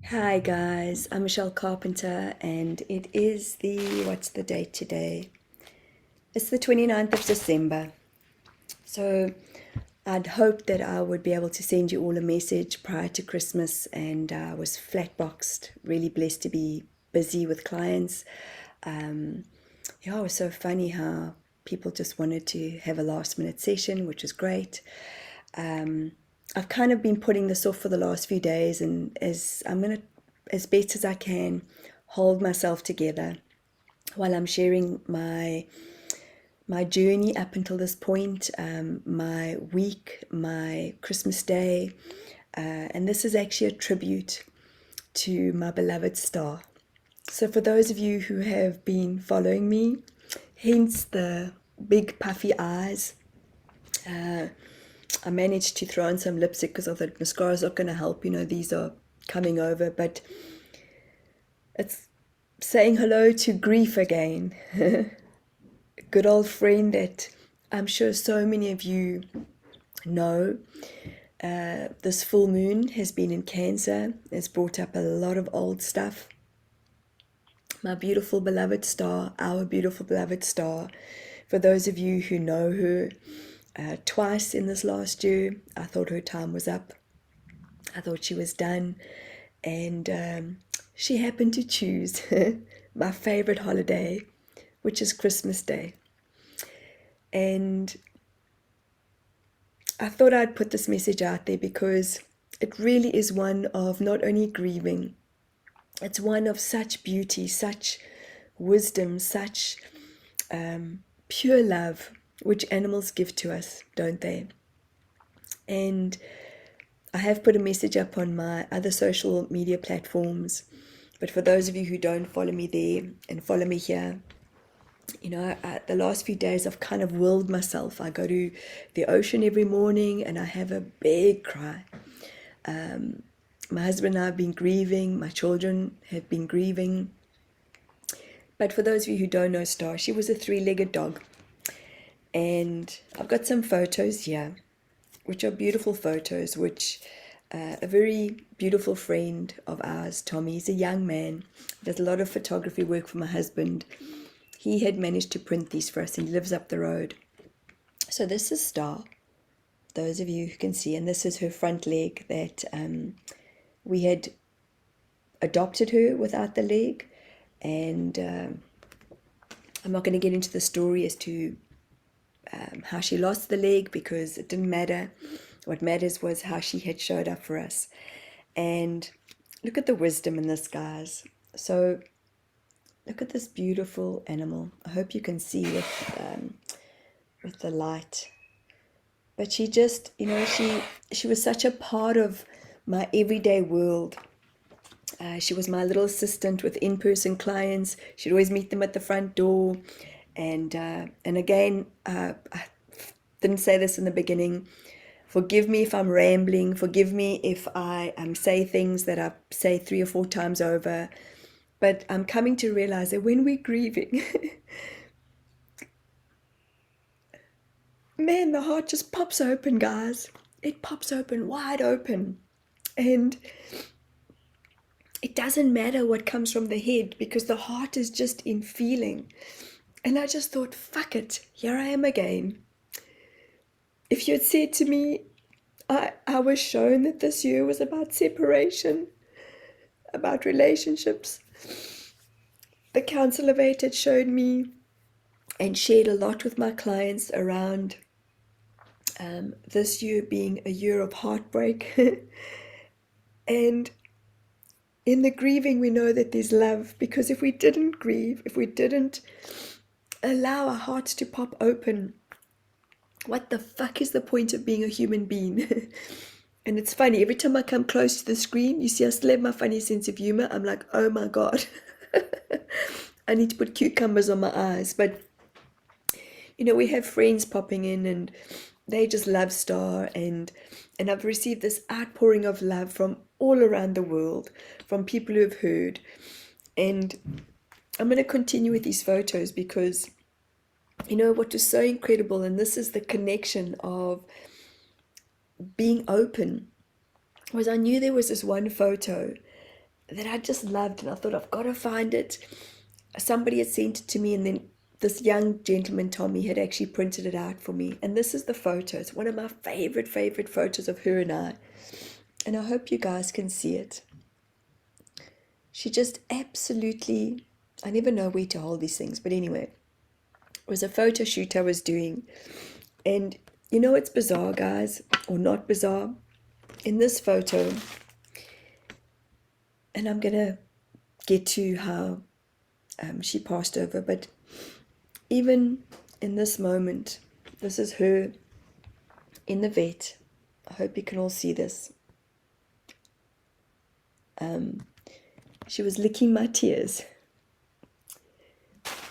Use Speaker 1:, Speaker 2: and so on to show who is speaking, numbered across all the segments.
Speaker 1: Hi guys, I'm Michelle Carpenter and it is what's the date today? It's the 29th of December. So I'd hoped that I would be able to send you all a message prior to Christmas, and I was flat boxed, really blessed to be busy with clients. Um, yeah, it was so funny how people just wanted to have a last minute session, which is great. I've kind of been putting this off for the last few days, and as I'm going to, as best as I can, hold myself together while I'm sharing my journey up until this point, my week, my Christmas day, and this is actually a tribute to my beloved star. So for those of you who have been following me, hence the big puffy eyes, I managed to throw on some lipstick because I thought mascara's not going to help. These are coming over, but it's saying hello to grief again. Good old friend that I'm sure so many of you know. This full moon has been in Cancer. It's brought up a lot of old stuff. My beautiful beloved star, our beautiful beloved star. For those of you who know her, twice in this last year, I thought her time was up. I thought she was done. And she happened to choose my favorite holiday, which is Christmas Day. And I thought I'd put this message out there because it really is one of not only grieving, it's one of such beauty, such wisdom, such pure love, which animals give to us, don't they? And I have put a message up on my other social media platforms, but for those of you who don't follow me there and follow me here, the last few days I've kind of willed myself. I go to the ocean every morning and I have a big cry. My husband and I have been grieving, my children have been grieving. But for those of you who don't know Star, she was a three-legged dog. And I've got some photos here, which are beautiful photos, which a very beautiful friend of ours, Tommy, he's a young man, does a lot of photography work for my husband. He had managed to print these for us and he lives up the road. So this is Star, those of you who can see, and this is her front leg that we had adopted her without the leg. And I'm not going to get into the story as to how she lost the leg because it didn't matter. What matters was how she had showed up for us. And look at the wisdom in this, guys. So look at this beautiful animal. I hope you can see with the light. But she just, she was such a part of my everyday world. She was my little assistant with in-person clients. She'd always meet them at the front door. And again, I didn't say this in the beginning. Forgive me if I'm rambling. Forgive me if I say things that I say 3 or 4 times over. But I'm coming to realize that when we're grieving, man, the heart just pops open, guys. It pops open, wide open. And it doesn't matter what comes from the head because the heart is just in feeling. And I just thought, fuck it, here I am again. If you had said to me, I was shown that this year was about separation, about relationships. The Council of Eight had showed me and shared a lot with my clients around this year being a year of heartbreak. And in the grieving, we know that there's love, because if we didn't grieve, if we didn't allow our hearts to pop open, what the fuck is the point of being a human being? And it's funny, every time I come close to the screen, you see I still have my funny sense of humor. I'm like, oh my God, I need to put cucumbers on my eyes. But we have friends popping in and they just love Star, and I've received this outpouring of love from all around the world, from people who have heard. And I'm going to continue with these photos because what was so incredible, and this is the connection of being open, was I knew there was this one photo that I just loved, and I thought, I've got to find it. Somebody had sent it to me, and then this young gentleman, Tommy, had actually printed it out for me. And this is the photo. It's one of my favorite photos of her and I. And I hope you guys can see it. She just absolutely, I never know where to hold these things, but anyway, it was a photo shoot I was doing. And you know, it's bizarre, guys, or not bizarre. In this photo, and I'm going to get to how she passed over, but even in this moment, this is her in the vet. I hope you can all see this. She was licking my tears.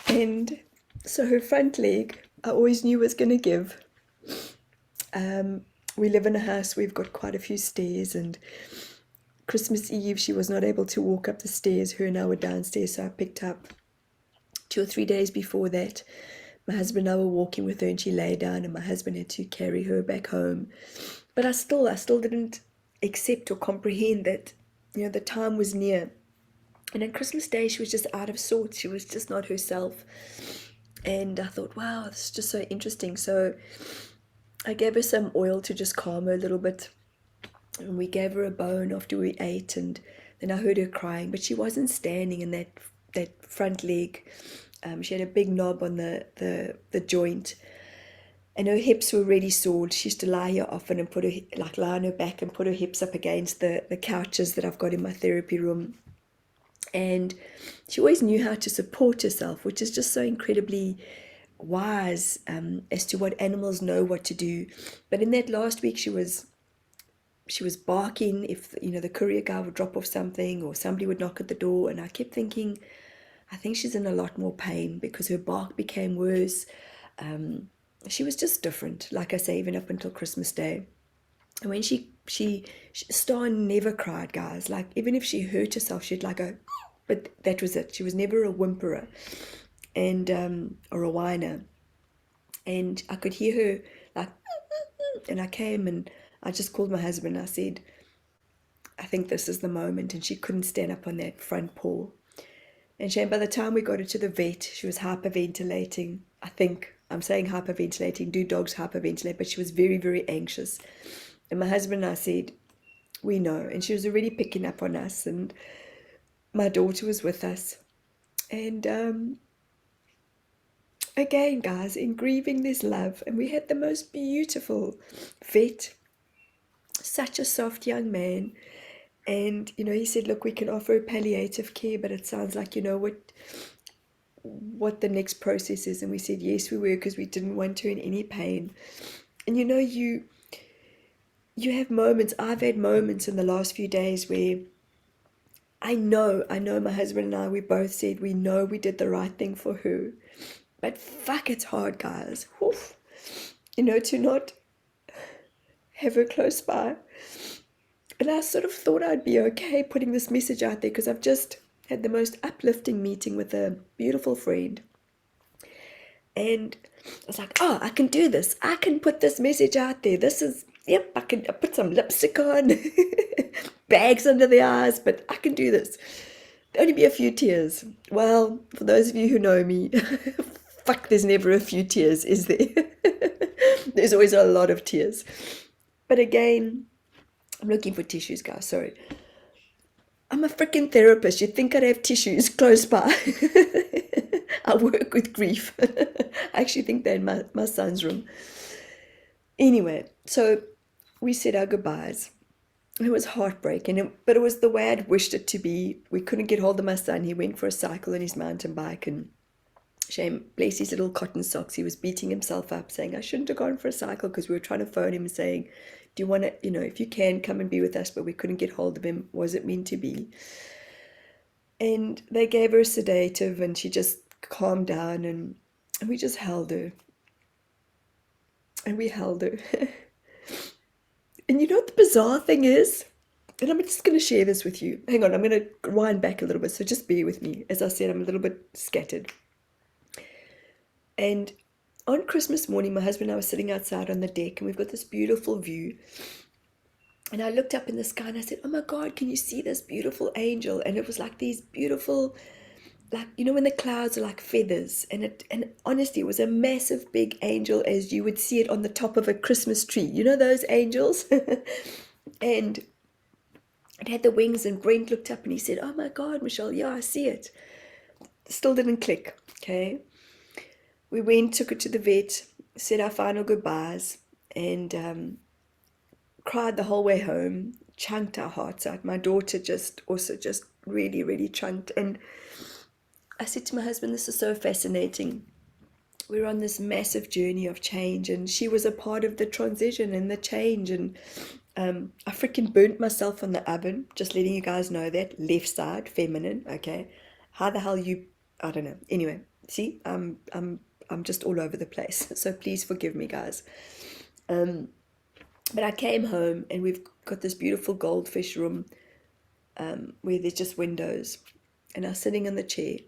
Speaker 1: And so her front leg, I always knew was going to give. We live in a house, we've got quite a few stairs, and Christmas Eve, she was not able to walk up the stairs. Her and I were downstairs, so I picked up 2 or 3 days before that. My husband and I were walking with her, and she lay down, and my husband had to carry her back home. But I still didn't accept or comprehend that, the time was near. And on Christmas Day, she was just out of sorts. She was just not herself. And I thought, wow, this is just so interesting. So I gave her some oil to just calm her a little bit. And we gave her a bone after we ate, and then I heard her crying, but she wasn't standing in that front leg. She had a big knob on the joint, and her hips were really sore. She used to lie here often and lie on her back and put her hips up against the couches that I've got in my therapy room. And she always knew how to support herself, which is just so incredibly wise as to what animals know what to do. But in that last week, she was barking if the courier guy would drop off something or somebody would knock at the door, and I kept thinking, I think she's in a lot more pain because her bark became worse. She was just different, like I say, even up until Christmas Day. And when Star never cried, guys. Like, even if she hurt herself, she'd like go, but that was it. She was never a whimperer and or a whiner. And I could hear her like, and I came and I just called my husband. I said, I think this is the moment. And she couldn't stand up on that front paw. And Shane, by the time we got her to the vet, she was hyperventilating. I think I'm saying hyperventilating. Do dogs hyperventilate? But she was very, very anxious. And my husband and I said, we know. And she was already picking up on us. And my daughter was with us. And again, guys, in grieving this love. And we had the most beautiful vet. Such a soft young man. And, he said, look, we can offer palliative care, but it sounds like, what the next process is. And we said, yes, we were, because we didn't want her in any pain. And, you have moments, I've had moments in the last few days where I know my husband and I, we both said, we know we did the right thing for her. But fuck, it's hard, guys. Oof. To not have her close by. And I sort of thought I'd be okay putting this message out there because I've just had the most uplifting meeting with a beautiful friend. And I was like, oh, I can do this. I can put this message out there. I can put some lipstick on, bags under the eyes, but I can do this. There'll only be a few tears. Well, for those of you who know me, fuck, there's never a few tears, is there? There's always a lot of tears. But again, I'm looking for tissues, guys, sorry. I'm a freaking therapist. You'd think I'd have tissues close by. I work with grief. I actually think they're in my son's room. Anyway, so we said our goodbyes. It was heartbreaking, but it was the way I'd wished it to be. We couldn't get hold of my son. He went for a cycle on his mountain bike, and shame, bless his little cotton socks, he was beating himself up, saying, I shouldn't have gone for a cycle, because we were trying to phone him and saying, do you want to, if you can, come and be with us, but we couldn't get hold of him. Was it meant to be? And they gave her a sedative, and she just calmed down, and we just held her. And we held her. And you know what the bizarre thing is? And I'm just going to share this with you. Hang on, I'm going to wind back a little bit, so just bear with me. As I said, I'm a little bit scattered. And on Christmas morning, my husband and I were sitting outside on the deck, and we've got this beautiful view. And I looked up in the sky and I said, oh my God, can you see this beautiful angel? And it was like these beautiful, like, you know, when the clouds are like feathers, and honestly, it was a massive big angel as you would see it on the top of a Christmas tree. You know those angels? And it had the wings, and Brent looked up and he said, oh my God, Michelle, yeah, I see it. Still didn't click, okay? We went, took it to the vet, said our final goodbyes, and cried the whole way home, chunked our hearts out. My daughter just really, really chunked. And I said to my husband, this is so fascinating. We're on this massive journey of change, and she was a part of the transition and the change. And I freaking burnt myself on the oven, just letting you guys know that. Left side, feminine, okay? How the hell you, I don't know. Anyway, see, I'm just all over the place. So please forgive me, guys. But I came home, and we've got this beautiful goldfish room where there's just windows. And I was sitting in the chair.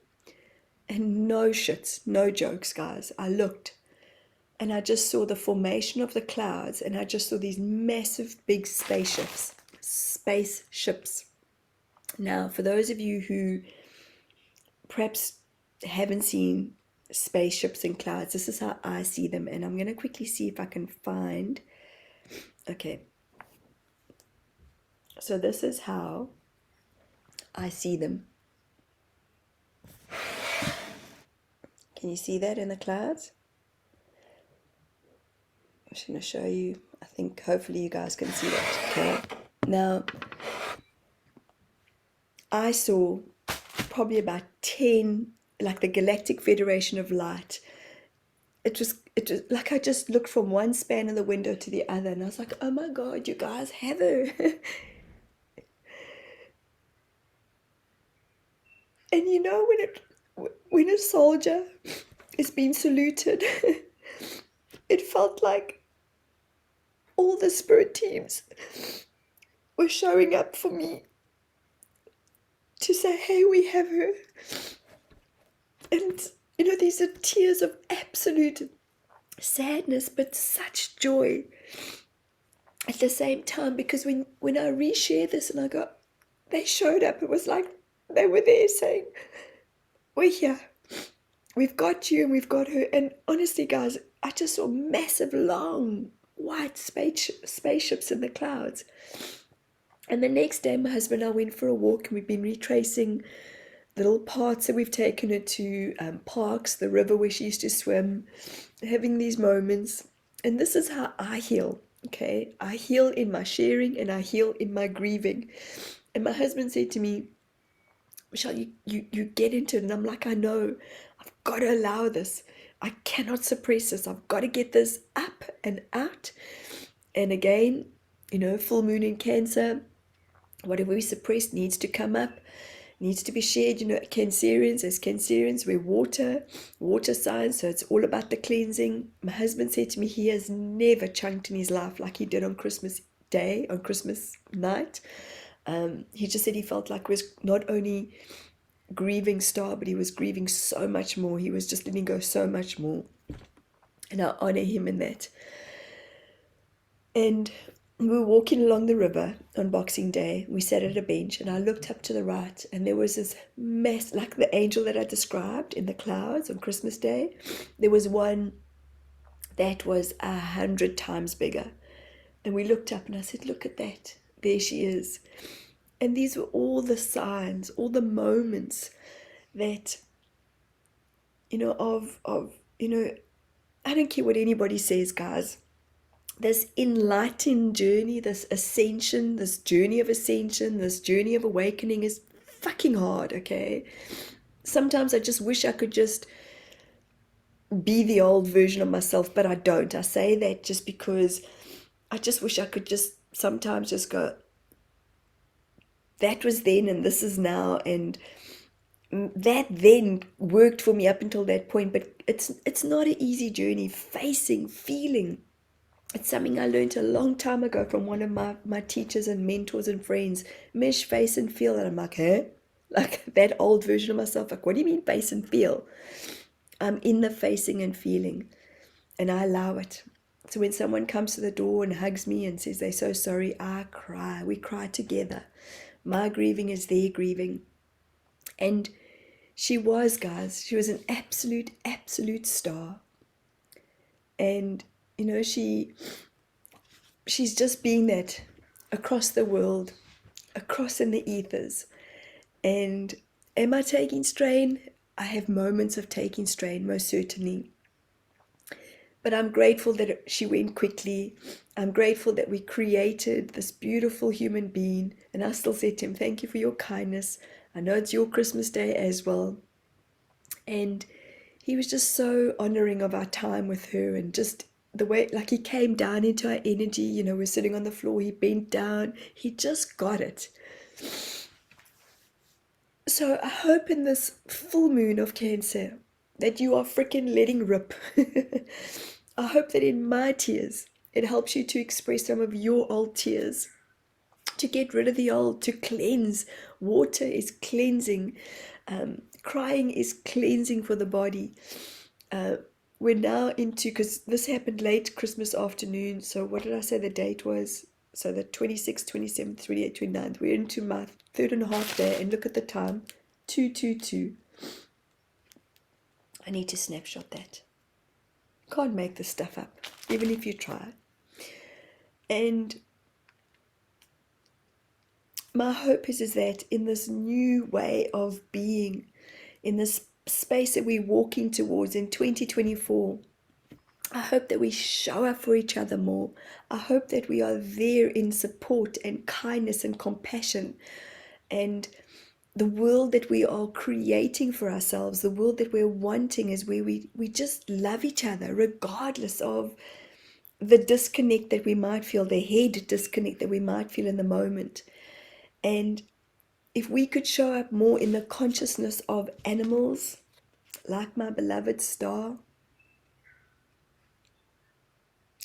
Speaker 1: And no shits, no jokes, guys. I looked and I just saw the formation of the clouds, and I just saw these massive big spaceships. Now, for those of you who perhaps haven't seen spaceships and clouds, this is how I see them. And I'm going to quickly see if I can find. Okay. So this is how I see them. Can you see that in the clouds? I'm just going to show you. I think hopefully you guys can see that. Okay. Now, I saw probably about 10, like the Galactic Federation of Light. It was like I just looked from one span of the window to the other, and I was like, oh my God, you guys have her. And you know, when a soldier is being saluted, it felt like all the spirit teams were showing up for me to say, hey, we have her. And you know, these are tears of absolute sadness, but such joy at the same time, because when I reshare this and I go, they showed up, it was like they were there saying, we're here, we've got you and we've got her. And honestly, guys, I just saw massive, long, white spaceships in the clouds. And the next day, my husband and I went for a walk, and we've been retracing little parts that we've taken her to, parks, the river where she used to swim, having these moments. And this is how I heal, okay? I heal in my sharing, and I heal in my grieving. And my husband said to me, Michelle, you get into it. And I'm like, I know. I've got to allow this. I cannot suppress this. I've got to get this up and out. And again, you know, full moon in Cancer, whatever we suppress needs to come up, needs to be shared. You know, Cancerians, as Cancerians, we're water signs, so it's all about the cleansing. My husband said to me he has never chunked in his life like he did on Christmas Day, on Christmas night. He just said he felt like he was not only grieving Star, but he was grieving so much more. He was just letting go so much more. And I honor him in that. And we were walking along the river on Boxing Day. We sat at a bench, and I looked up to the right, and there was this mess, like the angel that I described in the clouds on Christmas Day. There was one that was 100 times bigger. And we looked up, and I said, look at that. There she is. And these were all the signs, all the moments that, you know, of you know, I don't care what anybody says, guys. This enlightened journey, this ascension, this journey of ascension, this journey of awakening is fucking hard, okay? Sometimes I just wish I could just be the old version of myself, but I don't. I say that just because I just wish I could just sometimes just go, that was then and this is now, and that then worked for me up until that point. But it's not an easy journey. Facing, feeling, it's something I learned a long time ago from one of my teachers and mentors and friends. Mish, face and feel. And I'm like, huh? Like that old version of myself. Like, what do you mean face and feel? I'm in the facing and feeling, and I allow it. So when someone comes to the door and hugs me and says they're so sorry, I cry. We cry together. My grieving is their grieving. And she was, guys, she was an absolute, absolute star. And, you know, she's just been that across the world, across in the ethers. And am I taking strain? I have moments of taking strain, most certainly. But I'm grateful that she went quickly. I'm grateful that we created this beautiful human being. And I still say to him, thank you for your kindness. I know it's your Christmas day as well. And he was just so honoring of our time with her, and just the way, like, he came down into our energy. You know, we're sitting on the floor, he bent down, he just got it. So I hope in this full moon of Cancer that you are freaking letting rip. I hope that in my tears, it helps you to express some of your old tears, to get rid of the old, to cleanse. Water is cleansing. Crying is cleansing for the body. We're now into, because this happened late Christmas afternoon. So what did I say the date was? So the 26th, 27th, 28th, 29th. We're into my 3.5 day, and look at the time, 2:22. I need to snapshot that. Can't make this stuff up, even if you try. And my hope is that in this new way of being, in this space that we're walking towards in 2024, I hope that we show up for each other more. I hope that we are there in support and kindness and compassion, and the world that we are creating for ourselves, the world that we're wanting, is where we just love each other regardless of the disconnect that we might feel, the head disconnect that we might feel in the moment. And if we could show up more in the consciousness of animals, like my beloved star.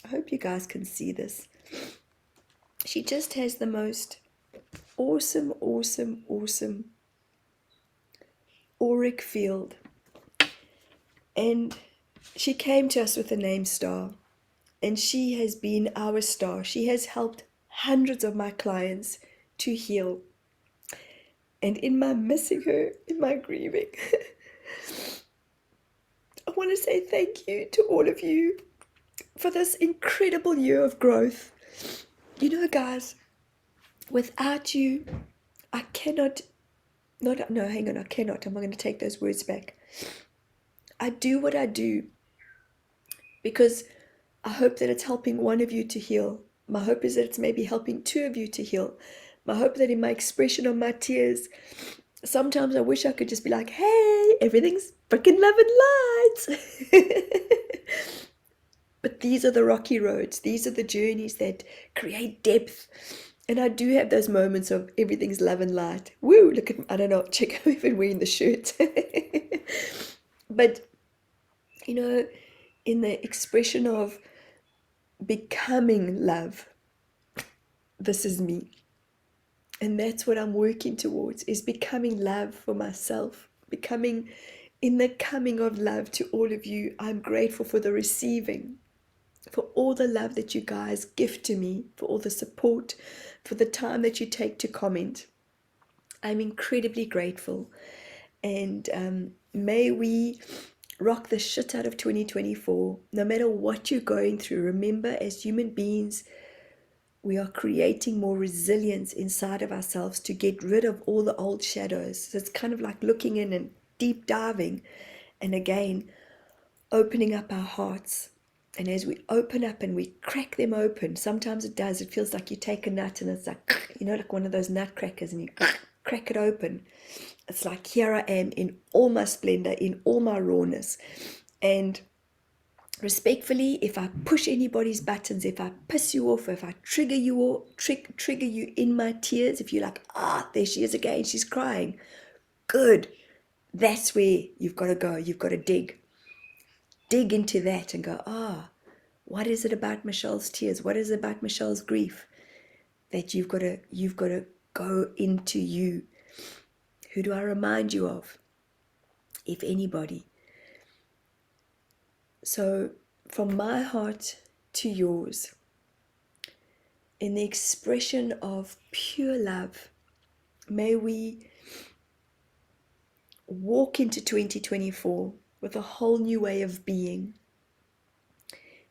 Speaker 1: I hope you guys can see this. She just has the most awesome, awesome, awesome auric field. And she came to us with the name Star. And she has been our star. She has helped hundreds of my clients to heal. And in my missing her, in my grieving, I want to say thank you to all of you for this incredible year of growth. You know, guys, without you, I cannot, no, hang on, I cannot. I'm going to take those words back. I do what I do because I hope that it's helping one of you to heal. My hope is that it's maybe helping two of you to heal. My hope that in my expression of my tears, sometimes I wish I could just be like, hey, everything's freaking love and light. But these are the rocky roads. These are the journeys that create depth. And I do have those moments of everything's love and light. Woo, look at, I don't know, check out even wearing the shirt. But, you know, in the expression of becoming love, this is me. And that's what I'm working towards, is becoming love for myself, becoming in the coming of love to all of you. I'm grateful for the receiving, for all the love that you guys give to me, for all the support, for the time that you take to comment. I'm incredibly grateful. And may we rock the shit out of 2024. No matter what you're going through, remember, as human beings, we are creating more resilience inside of ourselves to get rid of all the old shadows. So it's kind of like looking in and deep diving, and again, opening up our hearts. And as we open up and we crack them open, sometimes it does, it feels like you take a nut and it's like, you know, like one of those nut crackers, and you crack it open. It's like, here I am in all my splendor, in all my rawness. And respectfully, if I push anybody's buttons, if I piss you off, if I trigger you or trigger you in my tears, if you're like, there she is again, she's crying, good, that's where you've got to go. You've got to dig into that and go, what is it about Michelle's tears? What is it about Michelle's grief that you've got to go into you? Who do I remind you of, if anybody? So from my heart to yours in the expression of pure love. May we walk into 2024 with a whole new way of being.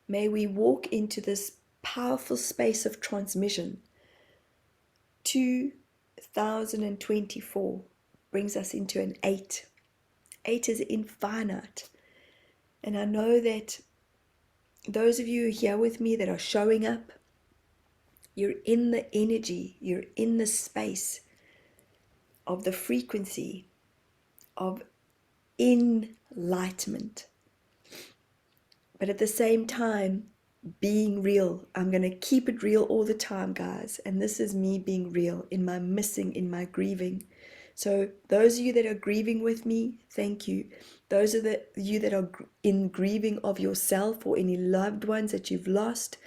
Speaker 1: May we walk into this powerful space of transmission. 2024 brings us into an 8. 8 is infinite. And I know that those of you here with me that are showing up, you're in the energy, you're in the space of the frequency of enlightenment. But at the same time, being real. I'm going to keep it real all the time, guys. And this is me being real in my missing, in my grieving. So those of you that are grieving with me, thank you. Those of you that are in grieving of yourself or any loved ones that you've lost,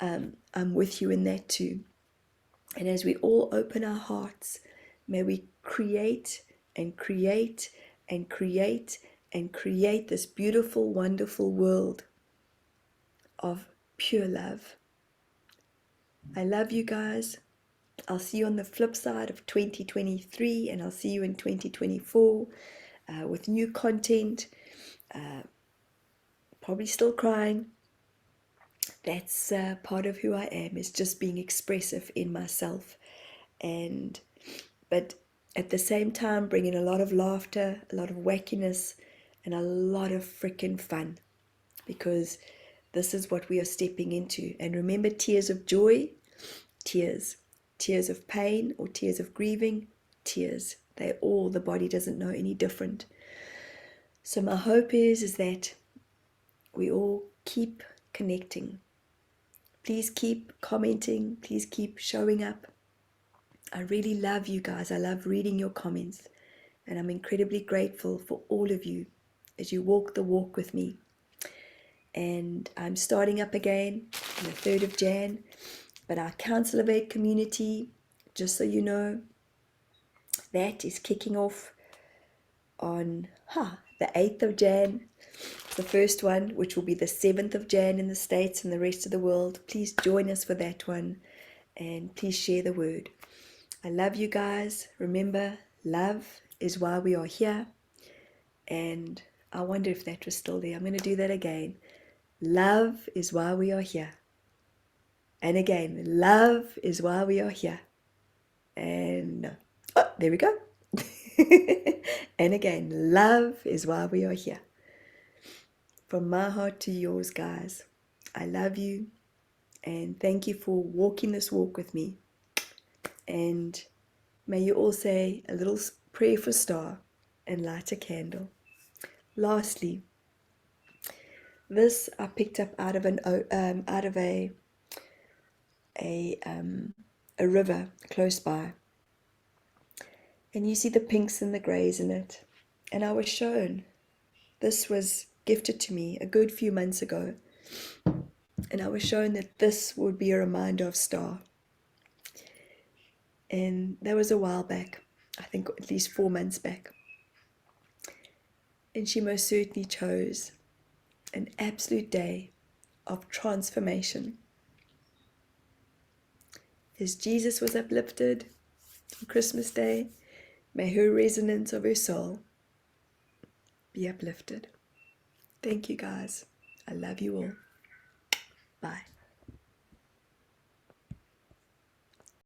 Speaker 1: I'm with you in that too. And as we all open our hearts, may we create and create and create and create this beautiful, wonderful world of pure love. I love you guys. I'll see you on the flip side of 2023, and I'll see you in 2024 with new content. Probably still crying. That's part of who I am, is just being expressive in myself. But at the same time, bringing a lot of laughter, a lot of wackiness, and a lot of freaking fun. Because this is what we are stepping into. And remember, tears of joy, tears. Tears of pain or tears of grieving, tears. They're all, the body doesn't know any different. So my hope is that we all keep connecting. Please keep commenting. Please keep showing up. I really love you guys. I love reading your comments. And I'm incredibly grateful for all of you as you walk the walk with me. And I'm starting up again on the 3rd of Jan. But our Council of 8 community, just so you know, that is kicking off on the 8th of Jan. The first one, which will be the 7th of Jan in the States and the rest of the world. Please join us for that one. And please share the word. I love you guys. Remember, love is why we are here. And I wonder if that was still there. I'm going to do that again. Love is why we are here. And again, love is why we are here. And there we go. And again, love is why we are here. From my heart to yours, guys. I love you. And thank you for walking this walk with me. And may you all say a little prayer for Star and light a candle. Lastly, this I picked up out of a river close by, and you see the pinks and the grays in it. And I was shown, this was gifted to me a good few months ago, and I was shown that this would be a reminder of Star. And that was a while back, I think at least 4 months back. And she most certainly chose an absolute day of transformation. As Jesus was uplifted on Christmas Day, may her resonance of her soul be uplifted. Thank you, guys. I love you all. Bye.